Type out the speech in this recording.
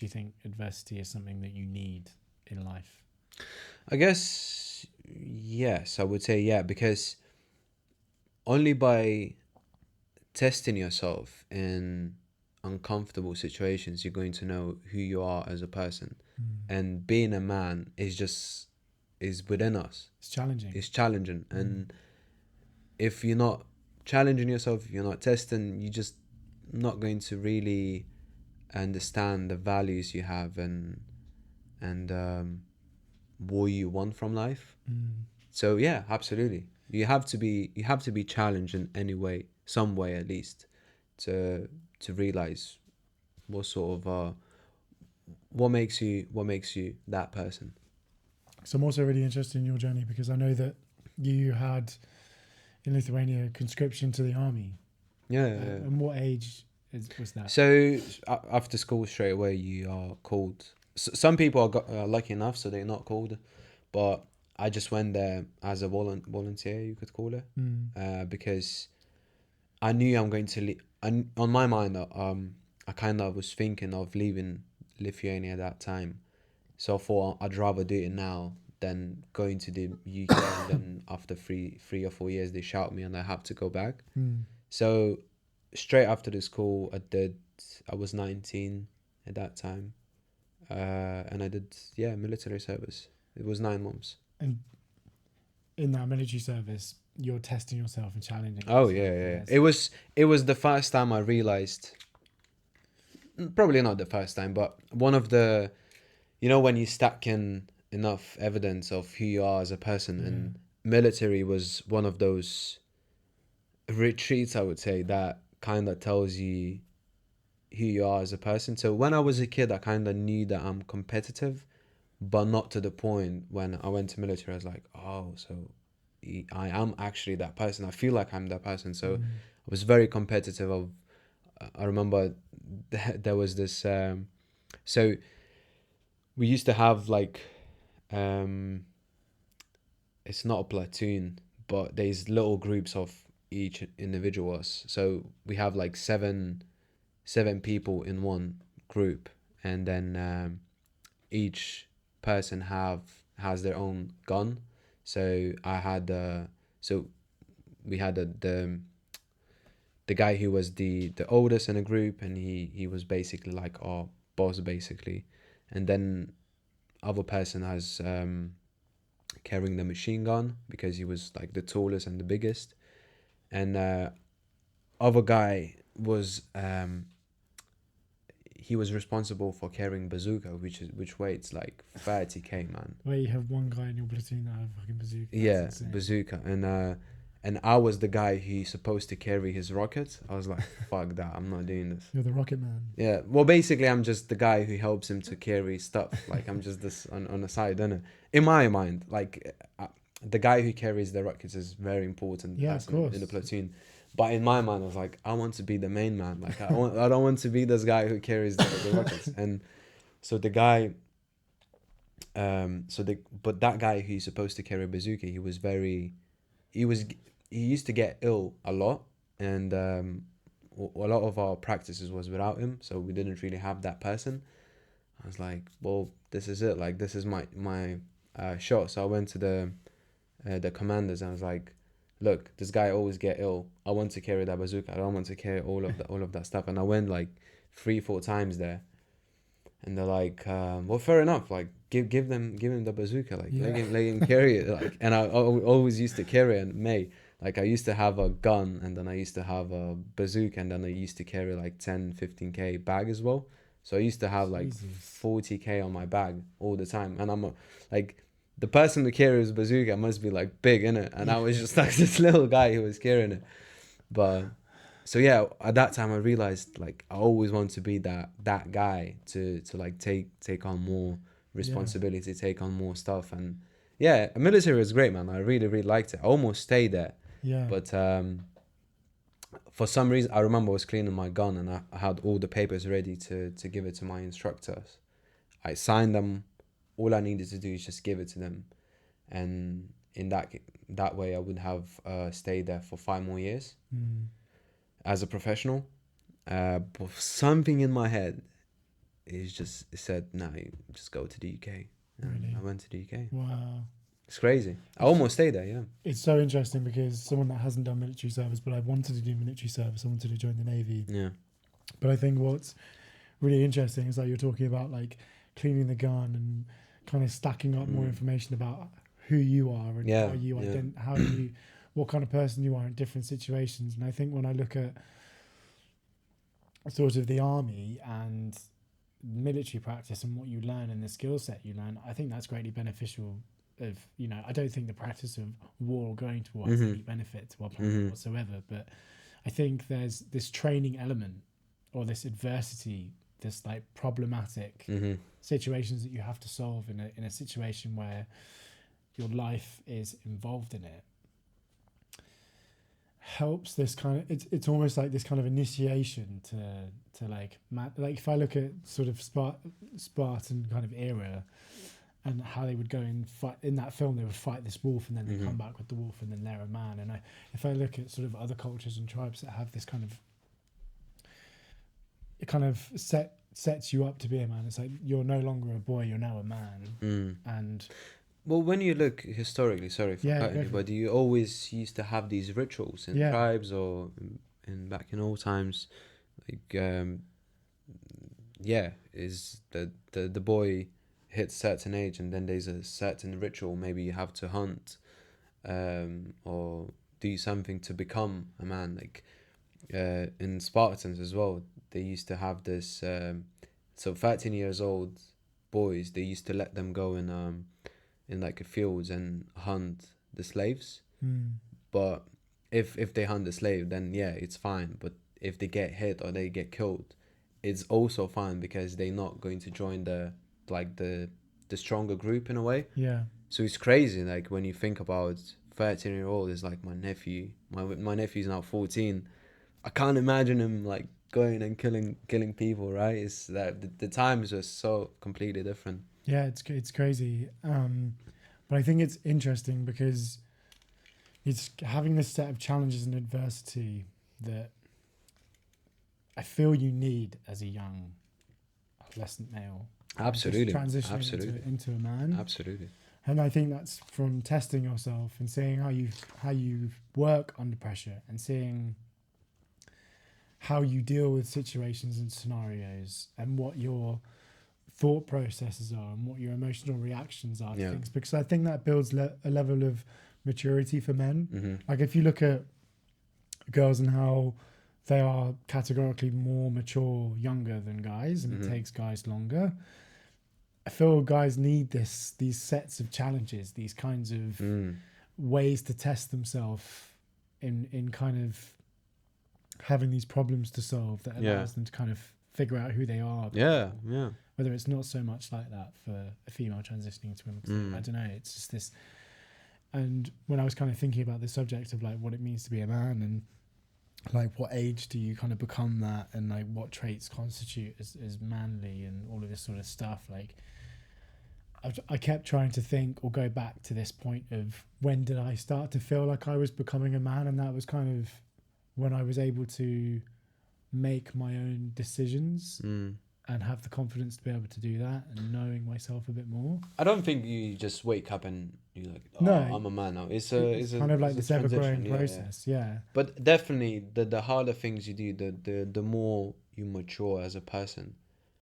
Do you think adversity is something that you need in life? I guess yes, I would say yeah, because only by testing yourself in uncomfortable situations you're going to know who you are as a person. And being a man is within us. It's challenging. It's challenging, and if you're not challenging yourself, if you're not testing, you're just not going to really understand the values you have and what you want from life. So yeah, absolutely. You have to be challenged in any way, some way at least, to realize what sort of what makes you that person. So I'm also really interested in your journey because I know that you had in Lithuania conscription to the army. Yeah, yeah, yeah. And what age was that? So after school straight away you are called. Some people are lucky enough, so they're not called, but I just went there as a volunteer, you could call it, because I knew I'm going to leave. On my mind, I kind of was thinking of leaving Lithuania at that time. So I thought I'd rather do it now than going to the UK and then after three or 4 years they shout me and I have to go back. So straight after the school, I was 19 at that time, and I did military service. It was 9 months. And in that military service, you're testing yourself and challenging Oh yourself. yeah, yeah. It was the first time I realized. Probably not the first time, but one of the, when you stack in enough evidence of who you are as a person, and military was one of those retreats, I would say, that kind of tells you who you are as a person. So when I was a kid, I kind of knew that I'm competitive, but not to the point when I went to military. I was like, oh, so I am actually that person. I feel like I'm that person. So I was very competitive. I remember there was this. So we used to have like, um, it's not a platoon, but there's little groups of each individuals. So we have like seven people in one group, and then each person has their own gun. So so we had the guy who was the oldest in a group, and he was basically like our boss basically, and then other person has carrying the machine gun because he was like the tallest and the biggest, and other guy was he was responsible for carrying bazooka, which weighs like 30k, man. Where you have one guy in your platoon that have fucking bazooka. Yeah, That's insane. bazooka, and I was the guy who's supposed to carry his rockets. I was like, fuck that, I'm not doing this. You're the rocket man. Yeah, well, basically, I'm just the guy who helps him to carry stuff. Like, I'm just this on the side, innit? In my mind, like, the guy who carries the rockets is very important Yeah, of person course. in the platoon. But in my mind, I was like, I want to be the main man. Like, I don't want to be this guy who carries the rockets. And so the guy, but that guy who's supposed to carry a bazooka, he was, he used to get ill a lot, and a lot of our practices was without him, so we didn't really have that person. I was like, well, this is it. Like, this is my shot. So I went to the commanders and I was like, look, this guy always get ill. I want to carry that bazooka. I don't want to carry all of that stuff. And I went like 3-4 times there, and they're like, well, fair enough. Like, give him the bazooka. Like, let him carry it. Like, and I always used to carry it. And like, I used to have a gun, and then I used to have a bazooka, and then I used to carry like 10-15k bag as well. So I used to have like 40k on my bag all the time, and like, the person who carries bazooka must be like big, innit? And I was just like this little guy who was carrying it. But so yeah, at that time I realized like I always want to be that guy to like take on more responsibility, take on more stuff. And yeah, military was great, man. I really really liked it. I almost stayed there, Yeah. but for some reason I remember I was cleaning my gun and I had all the papers ready to give it to my instructors. I signed them. All I needed to do is just give it to them, and in that way I would have stayed there for 5 more years as a professional. But something in my head, he's just said, "No, you just go to the UK." And Really? I went to the UK. Wow. It's crazy. I almost stayed there. Yeah. It's so interesting because someone that hasn't done military service, but I wanted to do military service, I wanted to join the Navy. Yeah. But I think what's really interesting is like you're talking about like cleaning the gun and kind of stacking up more information about who you are and Yeah, how you yeah. how you what kind of person you are in different situations. And I think when I look at sort of the army and military practice and what you learn and the skill set you learn, I think that's greatly beneficial. Of I don't think the practice of war or going to war has any benefit to our planet whatsoever. But I think there's this training element or this adversity, this like problematic situations that you have to solve in a situation where your life is involved in it. Helps this kind of it's almost like this kind of initiation to like if I look at sort of Spartan kind of era and how they would go and fight in that film, they would fight this wolf and then they come back with the wolf and then they're a man. And if I look at sort of other cultures and tribes that have this kind of it kind of sets you up to be a man. It's like you're no longer a boy, you're now a man. And well, when you look historically, sorry for cutting you, for but you always used to have these rituals in tribes or in back in old times, like is the boy hits certain age and then there's a certain ritual. Maybe you have to hunt, or do something to become a man. Like in Spartans as well, they used to have this. So 13 years old boys, they used to let them go in like a fields and hunt the slaves. But if they hunt the slave, then yeah, it's fine. But if they get hit or they get killed, it's also fine because they're not going to join the stronger group in a way. Yeah. So it's crazy. Like when you think about 13-year-old is like my nephew. My nephew's now 14. I can't imagine him like going and killing people. Right? It's that the times are so completely different. Yeah, it's crazy. But I think it's interesting because it's having this set of challenges and adversity that I feel you need as a young adolescent male. Absolutely. Transitioning into a man. Absolutely. And I think that's from testing yourself and seeing how you work under pressure and seeing how you deal with situations and scenarios and what your thought processes are and what your emotional reactions are to things, because I think that builds a level of maturity for men. Like if you look at girls and how they are categorically more mature younger than guys, and it takes guys longer. I feel guys need these sets of challenges, these kinds of ways to test themselves in kind of having these problems to solve that allows them to kind of figure out who they are. Yeah. Whether it's not so much like that for a female transitioning to women. I don't know. It's just this. And when I was kind of thinking about the subject of like what it means to be a man and like what age do you kind of become that and like what traits constitute as manly and all of this sort of stuff, like I kept trying to think or go back to this point of when did I start to feel like I was becoming a man, and that was kind of when I was able to make my own decisions and have the confidence to be able to do that and knowing myself a bit more. I don't think you just wake up and you're like, oh, no, I'm a man now. It's kind of like this ever-growing process. Yeah. But definitely, the harder things you do, the more you mature as a person.